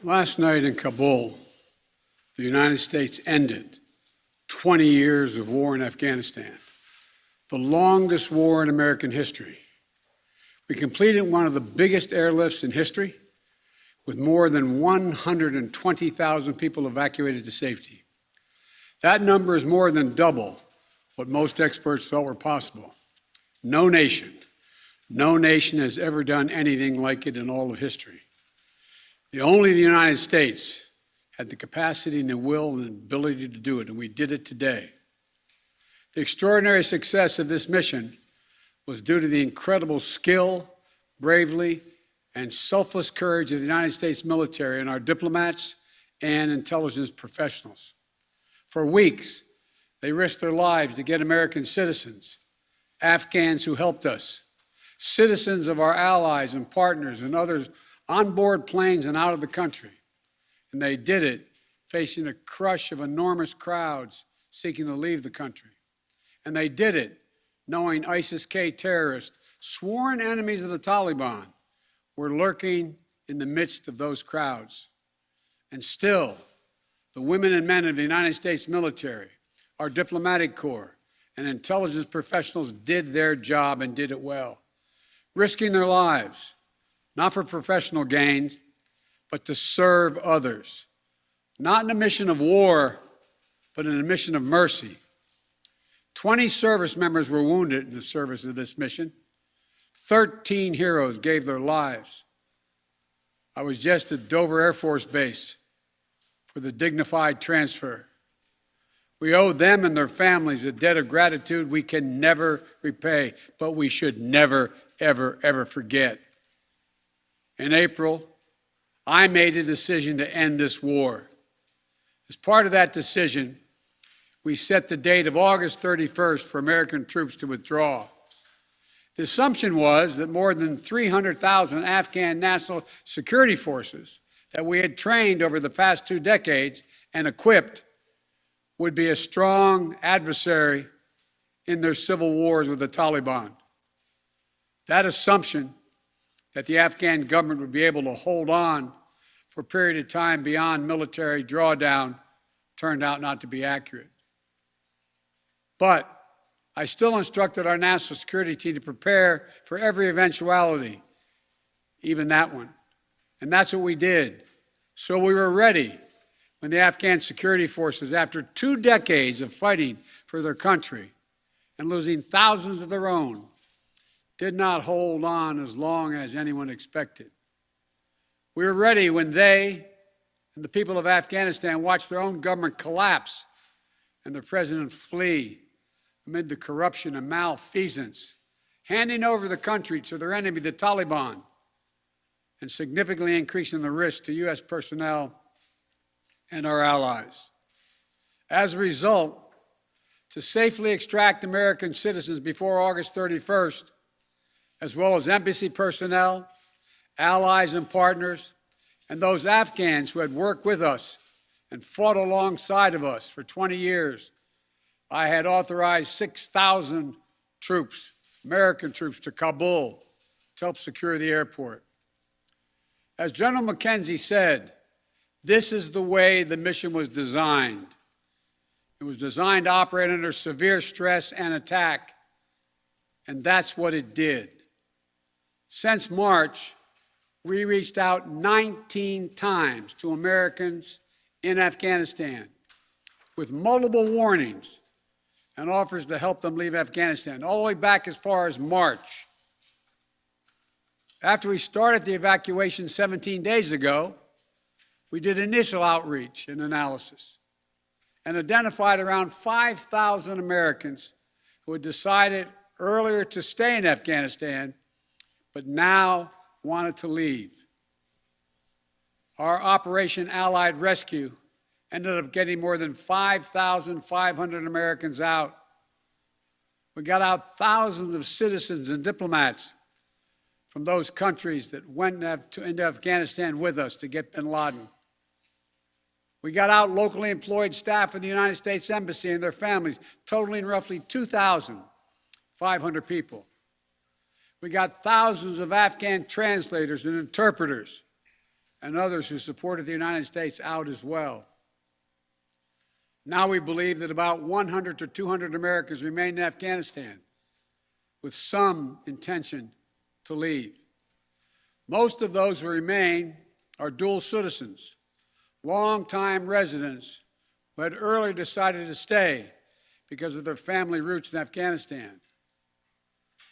Last night in Kabul, the United States ended 20 years of war in Afghanistan, the longest war in American history. We completed one of the biggest airlifts in history, with more than 120,000 people evacuated to safety. That number is more than double what most experts thought were possible. No nation has ever done anything like it in all of history. Only the United States had the capacity and the will and ability to do it, and we did it today. The extraordinary success of this mission was due to the incredible skill, bravery, and selfless courage of the United States military and our diplomats and intelligence professionals. For weeks, they risked their lives to get American citizens, Afghans who helped us, citizens of our allies and partners and others on board planes and out of the country. And they did it facing a crush of enormous crowds seeking to leave the country. And they did it knowing ISIS-K terrorists, sworn enemies of the Taliban, were lurking in the midst of those crowds. And still, the women and men of the United States military, our diplomatic corps, and intelligence professionals did their job and did it well, risking their lives, not for professional gains, but to serve others, not in a mission of war, but in a mission of mercy. 20 service members were wounded in the service of this mission. 13 heroes gave their lives. I was just at Dover Air Force Base for the dignified transfer. We owe them and their families a debt of gratitude we can never repay, but we should never, ever, ever forget. In April, I made a decision to end this war. As part of that decision, we set the date of August 31st for American troops to withdraw. The assumption was that more than 300,000 Afghan national security forces that we had trained over the past 2 decades and equipped would be a strong adversary in their civil wars with the Taliban. That assumption that the Afghan government would be able to hold on for a period of time beyond military drawdown turned out not to be accurate. But I still instructed our national security team to prepare for every eventuality, even that one. And that's what we did. So we were ready when the Afghan security forces, after 2 decades of fighting for their country and losing thousands of their own, did not hold on as long as anyone expected. We were ready when they and the people of Afghanistan watched their own government collapse and their president flee amid the corruption and malfeasance, handing over the country to their enemy, the Taliban, and significantly increasing the risk to U.S. personnel and our allies. As a result, to safely extract American citizens before August 31st, as well as embassy personnel, allies and partners, and those Afghans who had worked with us and fought alongside of us for 20 years, I had authorized 6,000 troops, American troops, to Kabul to help secure the airport. As General McKenzie said, this is the way the mission was designed. It was designed to operate under severe stress and attack, and that's what it did. Since March, we reached out 19 times to Americans in Afghanistan with multiple warnings and offers to help them leave Afghanistan, all the way back as far as March. After we started the evacuation 17 days ago, we did initial outreach and analysis and identified around 5,000 Americans who had decided earlier to stay in Afghanistan but now wanted to leave. Our Operation Allied Rescue ended up getting more than 5,500 Americans out. We got out thousands of citizens and diplomats from those countries that went into Afghanistan with us to get bin Laden. We got out locally employed staff of the United States Embassy and their families, totaling roughly 2,500 people. We got thousands of Afghan translators and interpreters and others who supported the United States out as well. Now we believe that about 100 to 200 Americans remain in Afghanistan, with some intention to leave. Most of those who remain are dual citizens, longtime residents who had earlier decided to stay because of their family roots in Afghanistan.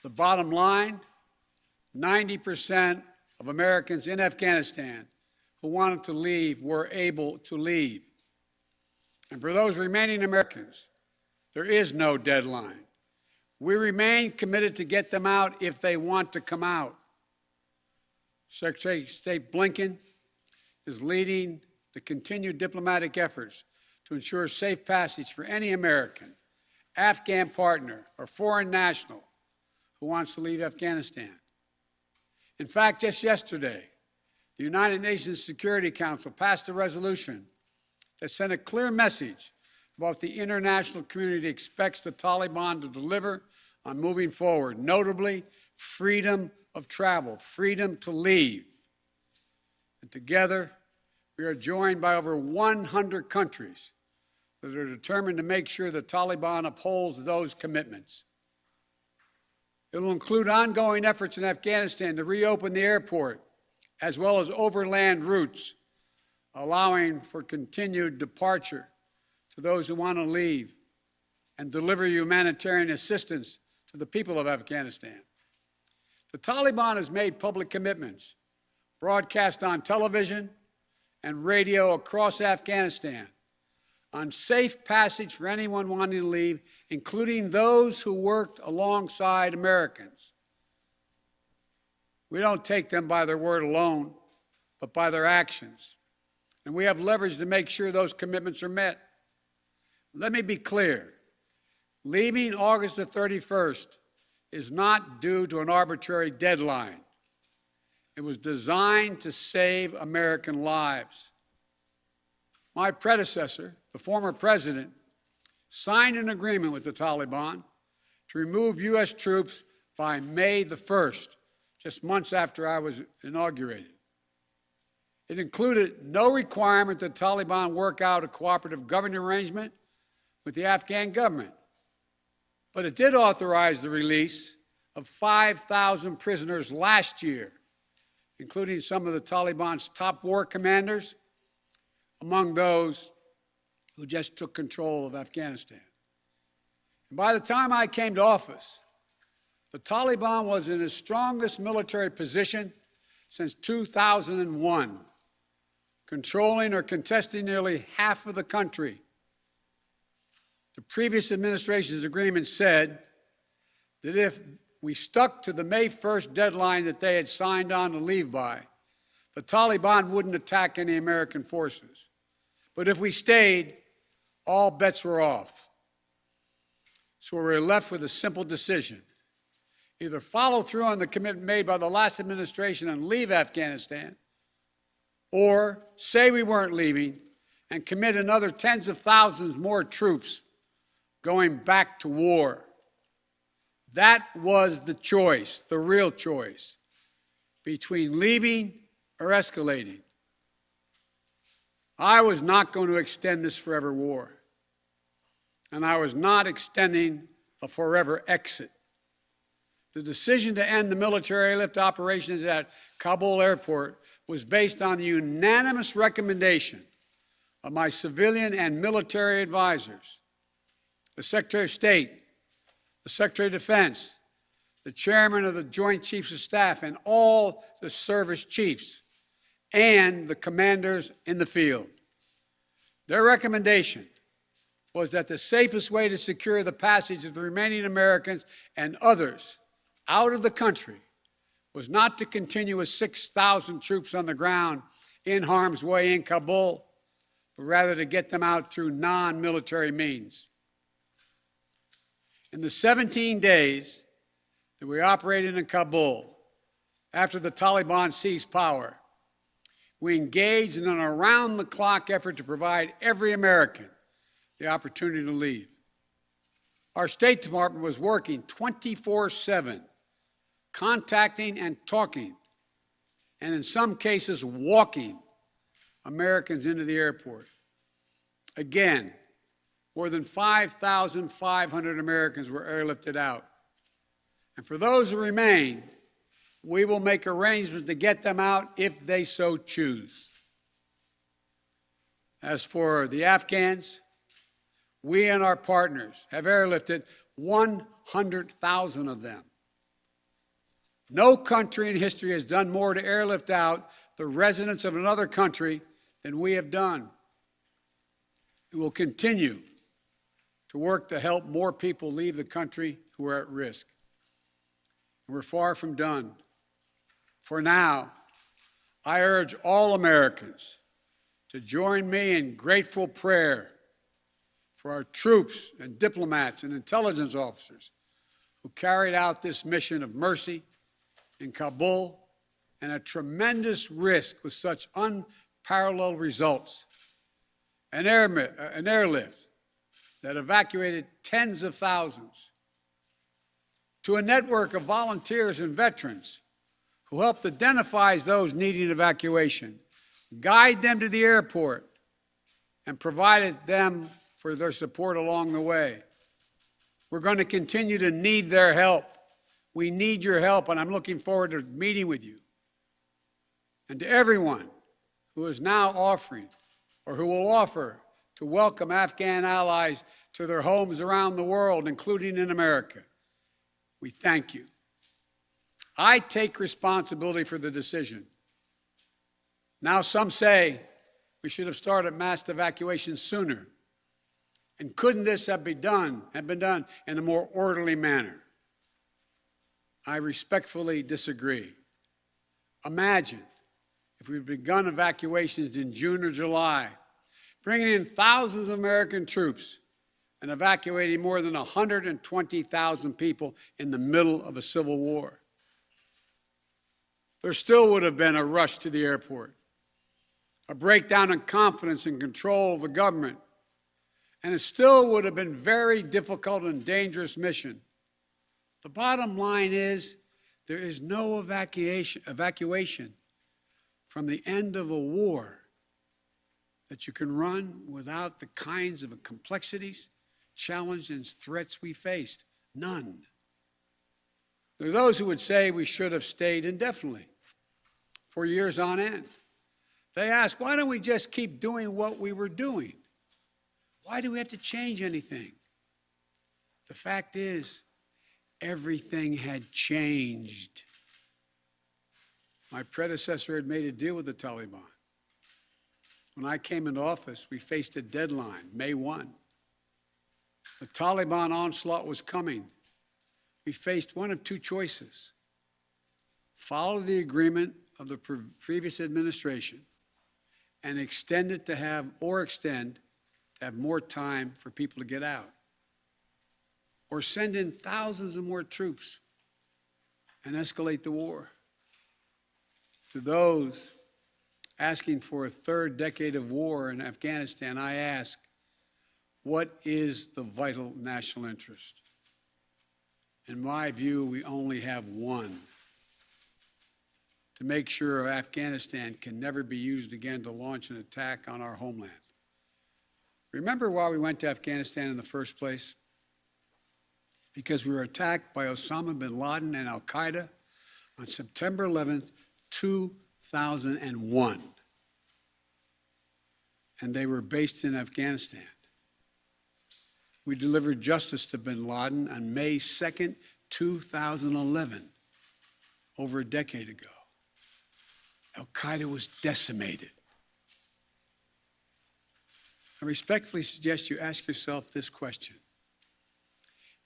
The bottom line, 90% of Americans in Afghanistan who wanted to leave were able to leave. And for those remaining Americans, there is no deadline. We remain committed to get them out if they want to come out. Secretary of State Blinken is leading the continued diplomatic efforts to ensure safe passage for any American, Afghan partner, or foreign national who wants to leave Afghanistan. In fact, just yesterday, the United Nations Security Council passed a resolution that sent a clear message about what the international community expects the Taliban to deliver on moving forward, notably freedom of travel, freedom to leave. And together, we are joined by over 100 countries that are determined to make sure the Taliban upholds those commitments. It will include ongoing efforts in Afghanistan to reopen the airport, as well as overland routes, allowing for continued departure to those who want to leave and deliver humanitarian assistance to the people of Afghanistan. The Taliban has made public commitments, broadcast on television and radio across Afghanistan, on safe passage for anyone wanting to leave, including those who worked alongside Americans. We don't take them by their word alone, but by their actions. And we have leverage to make sure those commitments are met. Let me be clear. Leaving August the 31st is not due to an arbitrary deadline. It was designed to save American lives. My predecessor, the former president, signed an agreement with the Taliban to remove U.S. troops by May the 1st, just months after I was inaugurated. It included no requirement that the Taliban work out a cooperative governing arrangement with the Afghan government. But it did authorize the release of 5,000 prisoners last year, including some of the Taliban's top war commanders, among those who just took control of Afghanistan. And by the time I came to office, the Taliban was in its strongest military position since 2001, controlling or contesting nearly half of the country. The previous administration's agreement said that if we stuck to the May 1st deadline that they had signed on to leave by, the Taliban wouldn't attack any American forces. But if we stayed, all bets were off. So we were left with a simple decision. Either follow through on the commitment made by the last administration and leave Afghanistan, or say we weren't leaving and commit another tens of thousands more troops going back to war. That was the choice, the real choice, between leaving or escalating. I was not going to extend this forever war, and I was not extending a forever exit. The decision to end the military airlift operations at Kabul airport was based on the unanimous recommendation of my civilian and military advisors, the Secretary of State, the Secretary of Defense, the Chairman of the Joint Chiefs of Staff, and all the service chiefs, and the commanders in the field. Their recommendation was that the safest way to secure the passage of the remaining Americans and others out of the country was not to continue with 6,000 troops on the ground in harm's way in Kabul, but rather to get them out through non-military means. In the 17 days that we operated in Kabul, after the Taliban seized power, we engaged in an around-the-clock effort to provide every American the opportunity to leave. Our State Department was working 24/7, contacting and talking and in some cases walking Americans into the airport. Again, more than 5,500 Americans were airlifted out. And for those who remain, we will make arrangements to get them out if they so choose. As for the Afghans, we and our partners have airlifted 100,000 of them. No country in history has done more to airlift out the residents of another country than we have done. We will continue to work to help more people leave the country who are at risk. We're far from done. For now, I urge all Americans to join me in grateful prayer for our troops and diplomats and intelligence officers who carried out this mission of mercy in Kabul and at tremendous risk with such unparalleled results. An airlift that evacuated tens of thousands, to a network of volunteers and veterans who helped identify those needing evacuation, guide them to the airport, and provided them for their support along the way. We're going to continue to need their help. We need your help, and I'm looking forward to meeting with you. And to everyone who is now offering or who will offer to welcome Afghan allies to their homes around the world, including in America, we thank you. I take responsibility for the decision. Now some say we should have started mass evacuation sooner. And couldn't this have been done in a more orderly manner? I respectfully disagree. Imagine if we'd begun evacuations in June or July, bringing in thousands of American troops and evacuating more than 120,000 people in the middle of a civil war. There still would have been a rush to the airport, a breakdown in confidence and control of the government, and it still would have been a very difficult and dangerous mission. The bottom line is there is no evacuation from the end of a war that you can run without the kinds of complexities, challenges, and threats we faced. None. There are those who would say we should have stayed indefinitely for years on end. They ask, why don't we just keep doing what we were doing? Why do we have to change anything? The fact is, everything had changed. My predecessor had made a deal with the Taliban. When I came into office, we faced a deadline, May 1. The Taliban onslaught was coming. We faced one of two choices: follow the agreement of the previous administration and extend to have more time for people to get out, or send in thousands of more troops and escalate the war. To those asking for a third decade of war in Afghanistan, I ask, what is the vital national interest? In my view, we only have one: to make sure Afghanistan can never be used again to launch an attack on our homeland. Remember why we went to Afghanistan in the first place? Because we were attacked by Osama bin Laden and al-Qaeda on September 11th, 2001. And they were based in Afghanistan. We delivered justice to bin Laden on May 2nd, 2011, over a decade ago. Al-Qaeda was decimated. I respectfully suggest you ask yourself this question.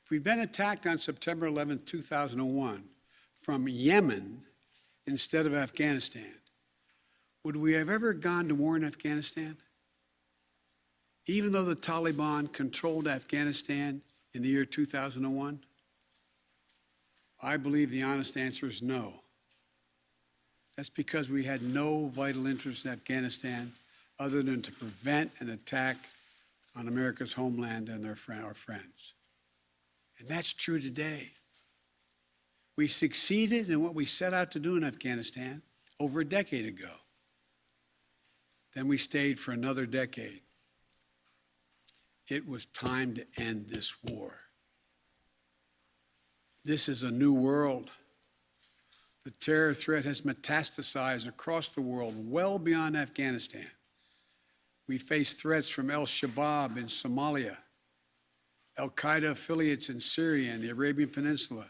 If we'd been attacked on September 11, 2001, from Yemen instead of Afghanistan, would we have ever gone to war in Afghanistan? Even though the Taliban controlled Afghanistan in the year 2001? I believe the honest answer is no. That's because we had no vital interest in Afghanistan other than to prevent an attack on America's homeland and our friends. And that's true today. We succeeded in what we set out to do in Afghanistan, over a decade ago. Then we stayed for another decade. It was time to end this war. This is a new world. The terror threat has metastasized across the world, well beyond Afghanistan. We face threats from al-Shabaab in Somalia, al-Qaeda affiliates in Syria and the Arabian Peninsula,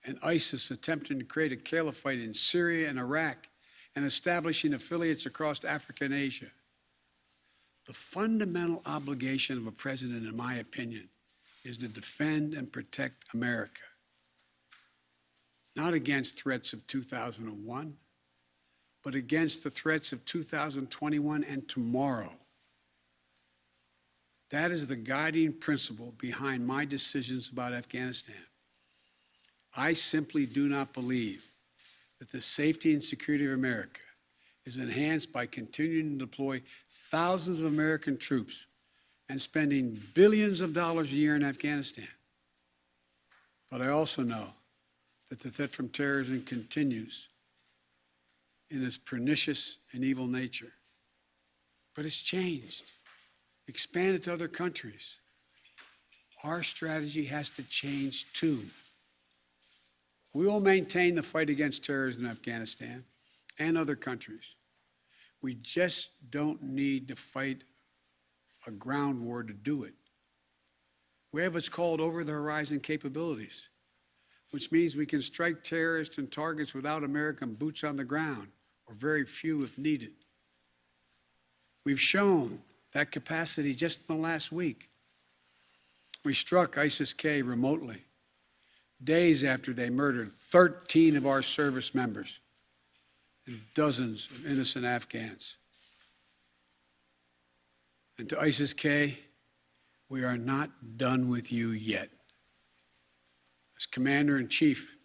and ISIS attempting to create a caliphate in Syria and Iraq and establishing affiliates across Africa and Asia. The fundamental obligation of a president, in my opinion, is to defend and protect America. Not against threats of 2001, but against the threats of 2021 and tomorrow. That is the guiding principle behind my decisions about Afghanistan. I simply do not believe that the safety and security of America is enhanced by continuing to deploy thousands of American troops and spending billions of dollars a year in Afghanistan. But I also know that the threat from terrorism continues in its pernicious and evil nature. But it's changed, expanded to other countries. Our strategy has to change too. We will maintain the fight against terrorism in Afghanistan and other countries. We just don't need to fight a ground war to do it. We have what's called over-the-horizon capabilities, which means we can strike terrorists and targets without American boots on the ground, or very few if needed. We've shown that capacity just in the last week. We struck ISIS-K remotely, days after they murdered 13 of our service members and dozens of innocent Afghans. And to ISIS-K, we are not done with you yet. As Commander-in-Chief,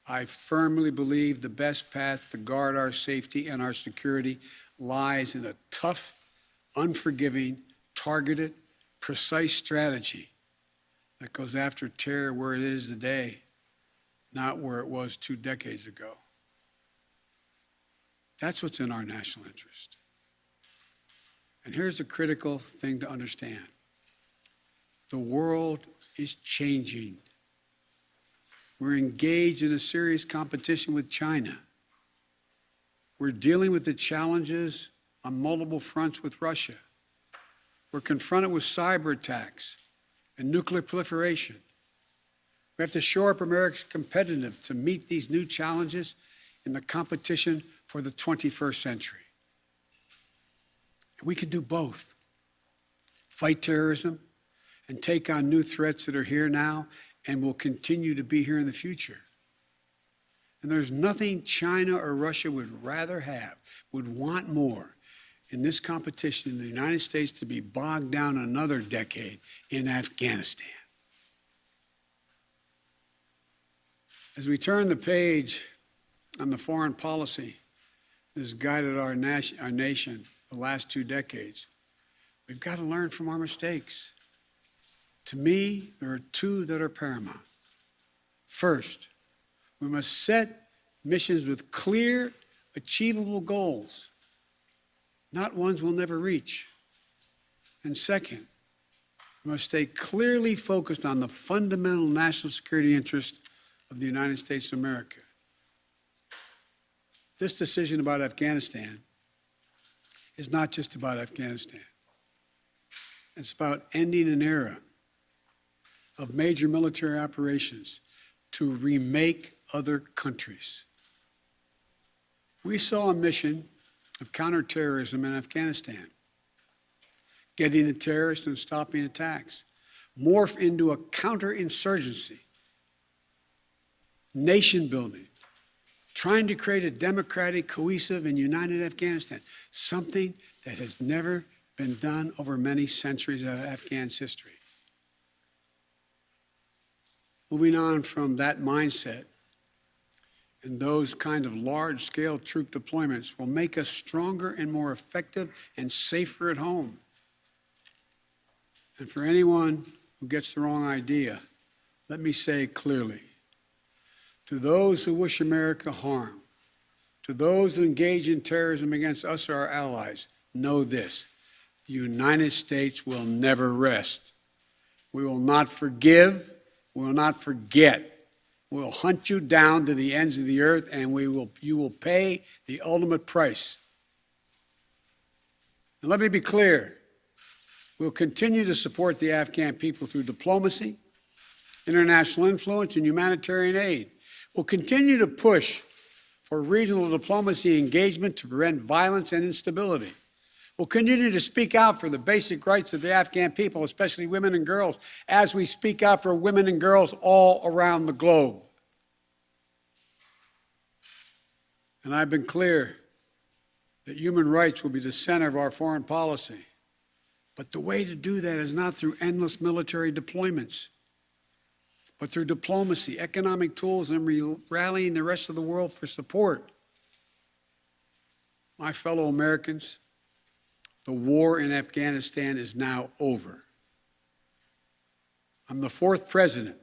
I firmly believe the best path to guard our safety and our security lies in a tough, unforgiving, targeted, precise strategy that goes after terror where it is today, not where it was 2 decades ago. That's what's in our national interest. And here's the critical thing to understand. The world is changing. We're engaged in a serious competition with China. We're dealing with the challenges on multiple fronts with Russia. We're confronted with cyber attacks and nuclear proliferation. We have to shore up America's competitiveness to meet these new challenges in the competition for the 21st century. And we can do both. Fight terrorism and take on new threats that are here now and will continue to be here in the future. And there's nothing China or Russia would rather have, would want more in this competition in the United States to be bogged down another decade in Afghanistan. As we turn the page on the foreign policy that has guided our nation the last 2 decades, we've got to learn from our mistakes. To me, there are 2 that are paramount. First, we must set missions with clear, achievable goals, not ones we'll never reach. And second, we must stay clearly focused on the fundamental national security interest of the United States of America. This decision about Afghanistan is not just about Afghanistan. It's about ending an era of major military operations to remake other countries. We saw a mission of counterterrorism in Afghanistan, getting the terrorists and stopping attacks, morph into a counterinsurgency, nation building, trying to create a democratic, cohesive, and united Afghanistan, something that has never been done over many centuries of Afghan's history. Moving on from that mindset, and those kind of large-scale troop deployments will make us stronger and more effective and safer at home. And for anyone who gets the wrong idea, let me say clearly, to those who wish America harm, To those who engage in terrorism against us or our allies, know this: the United States will never rest. We will not forgive. We will not forget. We will hunt you down to the ends of the earth, and you will pay the ultimate price. And let me be clear. We'll continue to support the Afghan people through diplomacy, international influence, and humanitarian aid. We'll continue to push for regional diplomacy engagement to prevent violence and instability. We'll continue to speak out for the basic rights of the Afghan people, especially women and girls, as we speak out for women and girls all around the globe. And I've been clear that human rights will be the center of our foreign policy. But the way to do that is not through endless military deployments, but through diplomacy, economic tools, and rallying the rest of the world for support. My fellow Americans, the war in Afghanistan is now over. I'm the fourth president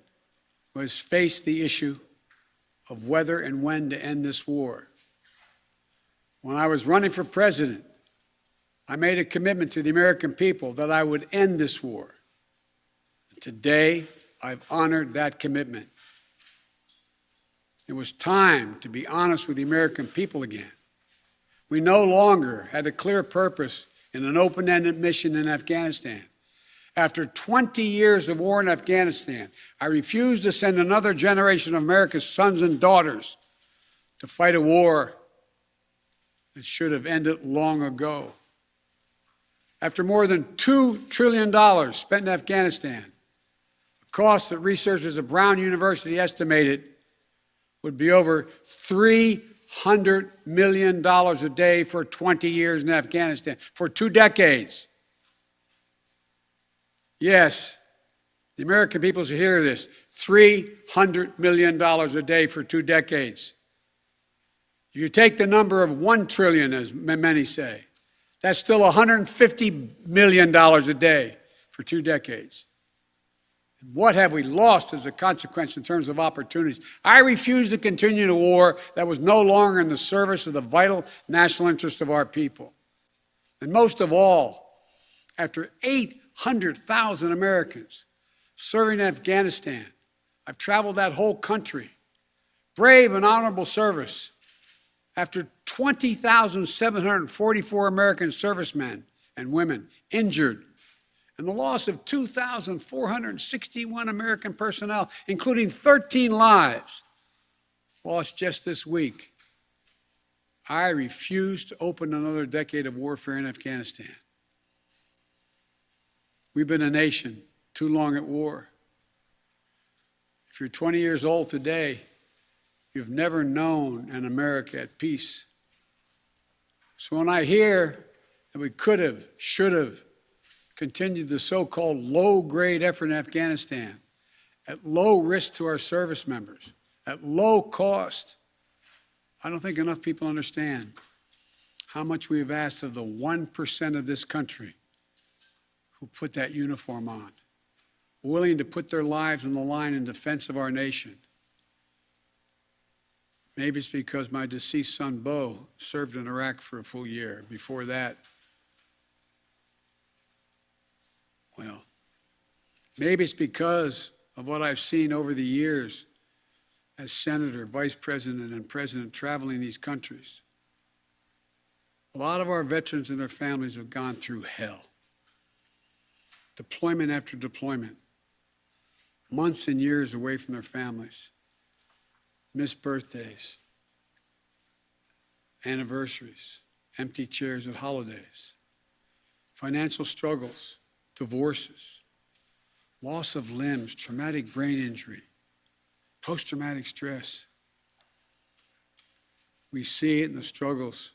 who has faced the issue of whether and when to end this war. When I was running for president, I made a commitment to the American people that I would end this war. And today, I've honored that commitment. It was time to be honest with the American people again. We no longer had a clear purpose in an open-ended mission in Afghanistan. After 20 years of war in Afghanistan, I refused to send another generation of America's sons and daughters to fight a war that should have ended long ago. After more than $2 trillion spent in Afghanistan, the cost that researchers at Brown University estimated would be over $300 million a day for 20 years in Afghanistan, for 2 decades. Yes, the American people should hear this: $300 million a day for 2 decades. If you take the number of 1 trillion, as many say, that's still $150 million a day for 2 decades. And what have we lost as a consequence in terms of opportunities? I refuse to continue a war that was no longer in the service of the vital national interests of our people. And most of all, after 800,000 Americans serving in Afghanistan, I've traveled that whole country, brave and honorable service. After 20,744 American servicemen and women injured, and the loss of 2,461 American personnel, including 13 lives lost just this week, I refuse to open another decade of warfare in Afghanistan. We've been a nation too long at war. If you're 20 years old today, you've never known an America at peace. So when I hear that we could have, should have continued the so-called low-grade effort in Afghanistan at low risk to our service members, at low cost, I don't think enough people understand how much we have asked of the 1% of this country who put that uniform on, willing to put their lives on the line in defense of our nation. Maybe it's because my deceased son, Bo, served in Iraq for a full year. Before that, well, maybe it's because of what I've seen over the years as senator, vice president, and president traveling these countries. A lot of our veterans and their families have gone through hell. Deployment after deployment, months and years away from their families. Missed birthdays, anniversaries, empty chairs at holidays, financial struggles, divorces, loss of limbs, traumatic brain injury, post-traumatic stress. We see it in the struggles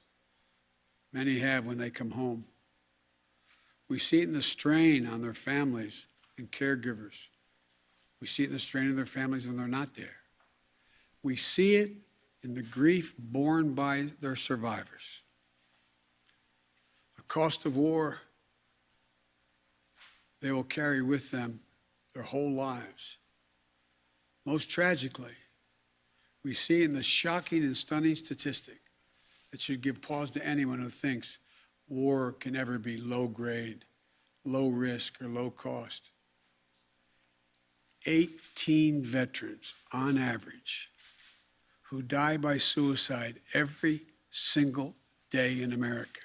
many have when they come home. We see it in the strain on their families and caregivers. We see it in the strain on their families when they're not there. We see it in the grief borne by their survivors. The cost of war they will carry with them their whole lives. Most tragically, we see in the shocking and stunning statistic that should give pause to anyone who thinks war can ever be low grade, low risk, or low cost. 18 veterans, on average, who die by suicide every single day in America.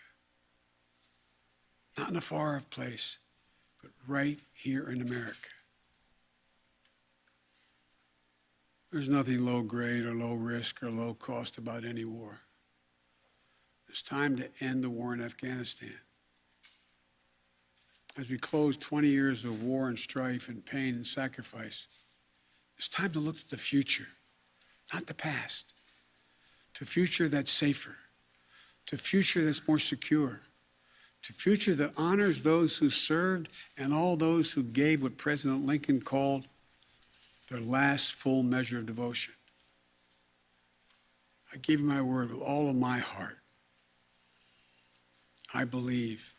Not in a far-off place, but right here in America. There's nothing low grade or low risk or low cost about any war. It's time to end the war in Afghanistan. As we close 20 years of war and strife and pain and sacrifice, it's time to look to the future, not the past, to a future that's safer, to a future that's more secure, to a future that honors those who served and all those who gave what President Lincoln called their last full measure of devotion. I give you my word with all of my heart. I believe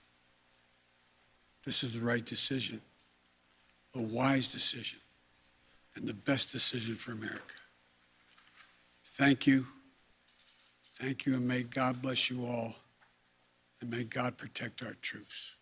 this is the right decision, a wise decision, and the best decision for America. Thank you. Thank you, and may God bless you all, and may God protect our troops.